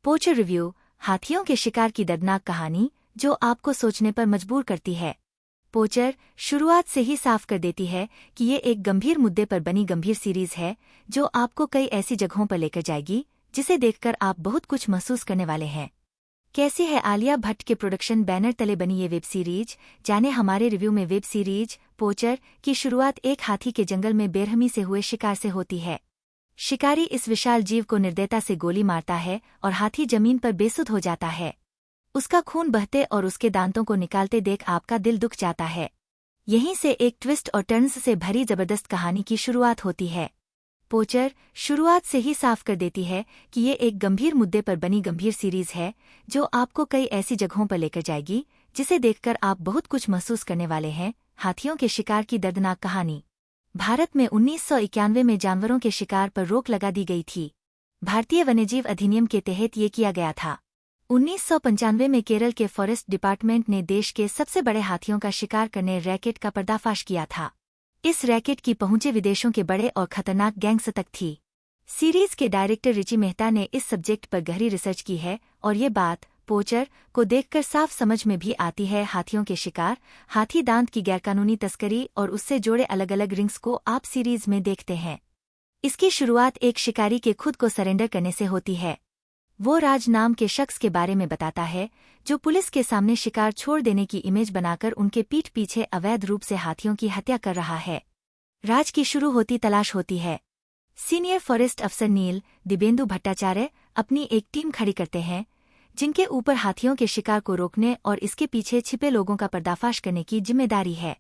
पोचर review, हाथियों के शिकार की दर्दनाक कहानी जो आपको सोचने पर मजबूर करती है। पोचर शुरुआत से ही साफ कर देती है कि ये एक गंभीर मुद्दे पर बनी गंभीर सीरीज है जो आपको कई ऐसी जगहों पर लेकर जाएगी जिसे देखकर आप बहुत कुछ महसूस करने वाले हैं। कैसी है आलिया भट्ट के प्रोडक्शन बैनर तले बनी ये वेब सीरीज? जाने हमारे रिव्यू में। वेब सीरीज पोचर की शुरुआत एक हाथी के जंगल में बेरहमी से हुए शिकार से होती है। शिकारी इस विशाल जीव को निर्दयता से गोली मारता है और हाथी जमीन पर बेसुध हो जाता है। उसका खून बहते और उसके दांतों को निकालते देख आपका दिल दुख जाता है। यहीं से एक ट्विस्ट और टर्न्स से भरी जबरदस्त कहानी की शुरुआत होती है। पोचर शुरुआत से ही साफ कर देती है कि ये एक गंभीर मुद्दे पर बनी गंभीर सीरीज है जो आपको कई ऐसी जगहों पर लेकर जाएगी जिसे देखकर आप बहुत कुछ महसूस करने वाले हैं। हाथियों के शिकार की दर्दनाक कहानी। भारत में 1991 में जानवरों के शिकार पर रोक लगा दी गई थी। भारतीय वन्यजीव अधिनियम के तहत ये किया गया था। 1995 में केरल के फॉरेस्ट डिपार्टमेंट ने देश के सबसे बड़े हाथियों का शिकार करने रैकेट का पर्दाफाश किया था। इस रैकेट की पहुंचे विदेशों के बड़े और खतरनाक गैंग्स तक थी। सीरीज के डायरेक्टर रिची मेहता ने इस सब्जेक्ट पर गहरी रिसर्च की है और ये बात पोचर को देखकर साफ समझ में भी आती है। हाथियों के शिकार, हाथी दांत की गैरकानूनी तस्करी और उससे जुड़े अलग अलग रिंग्स को आप सीरीज में देखते हैं। इसकी शुरुआत एक शिकारी के खुद को सरेंडर करने से होती है। वो राज नाम के शख्स के बारे में बताता है जो पुलिस के सामने शिकार छोड़ देने की इमेज बनाकर उनके पीठ पीछे अवैध रूप से हाथियों की हत्या कर रहा है। राज की शुरू होती तलाश होती है। सीनियर फॉरेस्ट अफसर नील दिबेंदु भट्टाचार्य अपनी एक टीम खड़ी करते हैं जिनके ऊपर हाथियों के शिकार को रोकने और इसके पीछे छिपे लोगों का पर्दाफाश करने की जिम्मेदारी है।